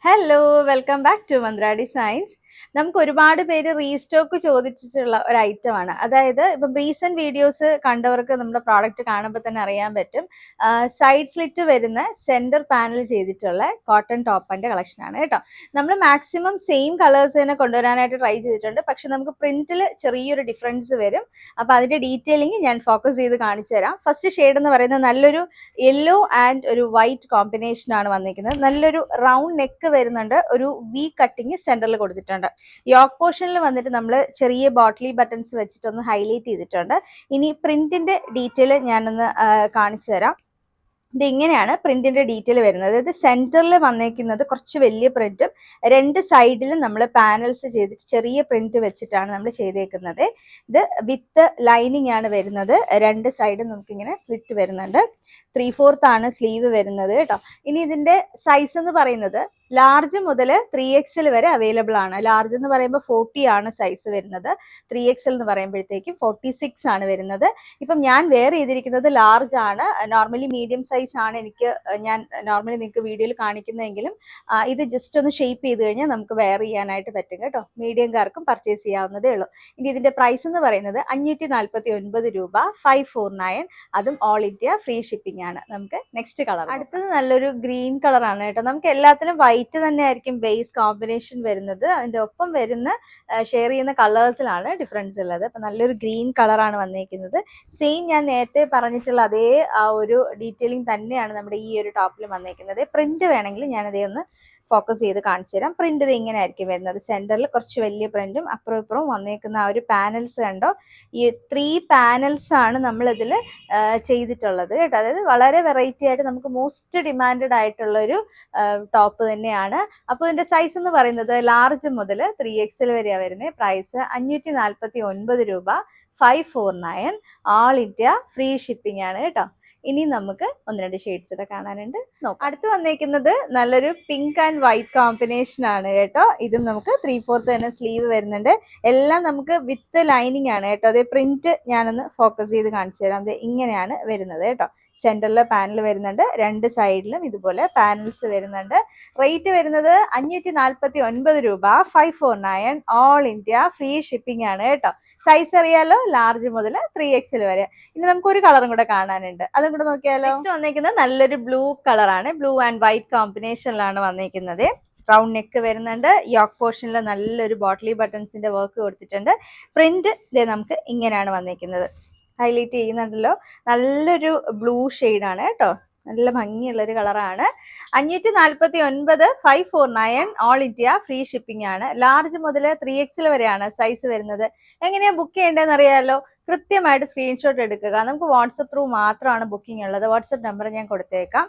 Hello, welcome back to Mantra designs. നമുക്ക് ഒരുപാട് പേര് റീസ്റ്റോക്ക് ചോദിച്ചിട്ടുള്ള ഒരു ഐറ്റമാണ്. അതായത് ഇപ്പം റീസെന്റ് വീഡിയോസ് കണ്ടവർക്ക് നമ്മുടെ പ്രോഡക്റ്റ് കാണുമ്പോൾ തന്നെ അറിയാൻ പറ്റും. സൈഡ് സ്ലിറ്റ് വരുന്ന സെന്റർ പാനൽ ചെയ്തിട്ടുള്ള കോട്ടൺ ടോപ്പിന്റെ കളക്ഷൻ ആണ് കേട്ടോ. നമ്മൾ മാക്സിമം സെയിം കളേഴ്സ് തന്നെ കൊണ്ടുവരാനായിട്ട് ട്രൈ ചെയ്തിട്ടുണ്ട്. പക്ഷെ നമുക്ക് പ്രിന്റിൽ ചെറിയൊരു ഡിഫറൻസ് വരും. അപ്പൊ അതിന്റെ ഡീറ്റെയിലിംഗ് ഞാൻ ഫോക്കസ് ചെയ്ത് കാണിച്ചു തരാം. ഫസ്റ്റ് ഷെയ്ഡ് എന്ന് പറയുന്നത് നല്ലൊരു യെല്ലോ ആൻഡ് ഒരു വൈറ്റ് കോമ്പിനേഷൻ ആണ് വന്നിരിക്കുന്നത്. നല്ലൊരു റൗണ്ട് നെക്ക് വരുന്നുണ്ട്, ഒരു വി കട്ടിങ് സെന്ററിൽ കൊടുത്തിട്ടുണ്ട്. യോക്ക് പോർഷനിൽ വന്നിട്ട് നമ്മൾ ചെറിയ ബോട്ടിലി ബട്ടൺസ് വെച്ചിട്ടൊന്ന് ഹൈലൈറ്റ് ചെയ്തിട്ടുണ്ട്. ഇനി പ്രിന്റിന്റെ ഡീറ്റെയിൽ ഞാനൊന്ന് കാണിച്ചു തരാം. ഇതിങ്ങനെയാണ് പ്രിന്റിന്റെ ഡീറ്റെയിൽ വരുന്നത്. അതായത് സെന്ററിൽ വന്നേക്കുന്നത് കുറച്ച് വലിയ പ്രിന്റും രണ്ട് സൈഡിലും നമ്മൾ പാനൽസ് ചെയ്തിട്ട് ചെറിയ പ്രിന്റ് വെച്ചിട്ടാണ് നമ്മൾ ചെയ്തേക്കുന്നത്. ഇത് വിത്ത് ലൈനിങ് ആണ് വരുന്നത്. രണ്ട് സൈഡും നമുക്കിങ്ങനെ സ്ലിറ്റ് വരുന്നുണ്ട്. 3/4 ആണ് സ്ലീവ് വരുന്നത് കേട്ടോ. ഇനി ഇതിന്റെ സൈസ് എന്ന് പറയുന്നത് ലാർജ് മുതൽ 3XL വരെ അവൈലബിൾ ആണ്. ലാർജ് എന്ന് പറയുമ്പോൾ 40 ആണ് സൈസ് വരുന്നത്. 3XL എന്ന് പറയുമ്പോഴത്തേക്കും 46 ആണ് വരുന്നത്. ഇപ്പം ഞാൻ വെയർ ചെയ്തിരിക്കുന്നത് ലാർജ് ആണ്. നോർമലി മീഡിയം സൈസ് ആണ് ഞാൻ നോർമലി നിങ്ങൾക്ക് വീഡിയോയിൽ കാണിക്കുന്നതെങ്കിലും ഇത് ജസ്റ്റ് ഒന്ന് ഷേപ്പ് ചെയ്ത് കഴിഞ്ഞാൽ നമുക്ക് വെയർ ചെയ്യാനായിട്ട് പറ്റും കേട്ടോ. മീഡിയംകാർക്കും പർച്ചേസ് ചെയ്യാവുന്നതേ ഉള്ളൂ. ഇനി ഇതിന്റെ പ്രൈസ് എന്ന് പറയുന്നത് 549 രൂപ, 549, അതും ഓൾ ഇന്ത്യ ഫ്രീ ഷിപ്പിംഗ് ആണ്. നമുക്ക് നെക്സ്റ്റ് കളർ, അടുത്തത് നല്ലൊരു ഗ്രീൻ കളറാണ് കേട്ടോ. നമുക്ക് എല്ലാത്തിലും വൈറ്റ് തന്നെ ആയിരിക്കും ബേസ് കോമ്പിനേഷൻ വരുന്നത്. അതിന്റെ ഒപ്പം വരുന്ന ഷെയർ ചെയ്യുന്ന കളേഴ്സിലാണ് ഡിഫറൻസ് ഉള്ളത്. അപ്പൊ നല്ലൊരു ഗ്രീൻ കളറാണ് വന്നിരിക്കുന്നത്. സെയിം ഞാൻ നേരത്തെ പറഞ്ഞിട്ടുള്ള അതേ ആ ഒരു ഡീറ്റെയിലിംഗ് തന്നെയാണ് നമ്മുടെ ഈ ഒരു ടോപ്പിൽ വന്നിരിക്കുന്നത്. പ്രിന്റ് വേണമെങ്കിൽ ഞാനതേ ഒന്ന് ഫോക്കസ് ചെയ്ത് കാണിച്ചു തരാം. പ്രിന്റ് ഇത് ഇങ്ങനെ ആയിരിക്കും വരുന്നത്. സെന്ററിൽ കുറച്ച് വലിയ പ്രിന്റും അപ്പുറം ഇപ്പുറം വന്നേക്കുന്ന ആ ഒരു പാനൽസ് കണ്ടോ. ഈ 3 പാനൽസ് ആണ് നമ്മൾ ഇതിൽ ചെയ്തിട്ടുള്ളത് കേട്ടോ. അതായത് വളരെ വെറൈറ്റി ആയിട്ട് നമുക്ക് മോസ്റ്റ് ഡിമാൻഡഡ് ആയിട്ടുള്ള ഒരു ടോപ്പ് തന്നെയാണ്. അപ്പോൾ ഇതിന്റെ സൈസ് എന്ന് പറയുന്നത് ലാർജ് മുതൽ 3XL വരെയാണ് വരുന്നത്. പ്രൈസ് 549 രൂപ, 549, ഓൾ ഇന്ത്യ ഫ്രീ ഷിപ്പിംഗ് ആണ് കേട്ടോ. ഇനി നമുക്ക് ഒന്ന് രണ്ട് ഷെയ്ഡ്സ് ഒക്കെ കാണാനുണ്ട്, നോക്കാം. അടുത്ത് വന്നേക്കുന്നത് നല്ലൊരു പിങ്ക് ആൻഡ് വൈറ്റ് കോമ്പിനേഷൻ ആണ് കേട്ടോ. ഇതും നമുക്ക് 3/4 തന്നെ സ്ലീവ് വരുന്നുണ്ട്. എല്ലാം നമുക്ക് വിത്ത് ലൈനിങ് ആണ് കേട്ടോ. അതേ പ്രിന്റ് ഞാനൊന്ന് ഫോക്കസ് ചെയ്ത് കാണിച്ചു തരാം. അത് ഇങ്ങനെയാണ് വരുന്നത് കേട്ടോ. സെന്ററിലെ പാനൽ വരുന്നുണ്ട്, രണ്ട് സൈഡിലും ഇതുപോലെ പാനൽസ് വരുന്നുണ്ട്. റേറ്റ് വരുന്നത് 549 രൂപ, 549, ഓൾ ഇന്ത്യ ഫ്രീ ഷിപ്പിംഗ് ആണ് കേട്ടോ. സൈസ് അറിയാലോ, ലാർജ് മുതൽ 3XL വരെ. ഇനി നമുക്ക് ഒരു കളറും കൂടെ കാണാനുണ്ട്, അതും കൂടെ നോക്കിയാലോ. നെക്സ്റ്റ് വന്നിരിക്കുന്നത് നല്ലൊരു ബ്ലൂ കളറാണ്. ബ്ലൂ ആൻഡ് വൈറ്റ് കോമ്പിനേഷനിലാണ് വന്നിരിക്കുന്നത്. റൗണ്ട് നെക്ക് വരുന്നുണ്ട്. യോക്ക് പോർഷനിൽ നല്ലൊരു ബോട്ടിലി ബട്ടൺസിന്റെ വർക്ക് കൊടുത്തിട്ടുണ്ട്. പ്രിന്റ് നമുക്ക് ഇങ്ങനെയാണ് വന്നിരിക്കുന്നത്. ഹൈലൈറ്റ് ചെയ്യുന്നുണ്ടല്ലോ. നല്ലൊരു ബ്ലൂ ഷെയ്ഡാണ് കേട്ടോ. നല്ല ഭംഗിയുള്ളൊരു കളറാണ്. 549, 549, ഓൾ ഇന്ത്യ ഫ്രീ ഷിപ്പിംഗ് ആണ്. ലാർജ് മുതൽ 3XL വരെയാണ് സൈസ് വരുന്നത്. എങ്ങനെയാ ബുക്ക് ചെയ്യേണ്ടതെന്ന് അറിയാമല്ലോ. കൃത്യമായിട്ട് സ്ക്രീൻഷോട്ട് എടുക്കുക. നമുക്ക് വാട്സപ്പ് ത്രൂ മാത്രമാണ് ബുക്കിംഗ് ഉള്ളത്. വാട്സപ്പ് നമ്പർ ഞാൻ കൊടുത്തേക്കാം.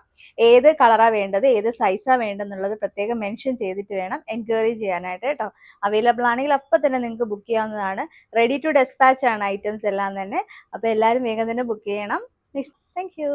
ഏത് കളറാണ് വേണ്ടത്, ഏത് സൈസാണ് വേണ്ടതെന്നുള്ളത് പ്രത്യേകം മെൻഷൻ ചെയ്തിട്ട് വേണം എൻക്വയറി ചെയ്യാനായിട്ട് കേട്ടോ. അവൈലബിൾ ആണെങ്കിൽ അപ്പം തന്നെ നിങ്ങൾക്ക് ബുക്ക് ചെയ്യാവുന്നതാണ്. റെഡി ടു ഡെസ്പാച്ച് ആണ് ഐറ്റംസ് എല്ലാം തന്നെ. അപ്പോൾ എല്ലാവരും വേഗം തന്നെ ബുക്ക് ചെയ്യണം. Thank you.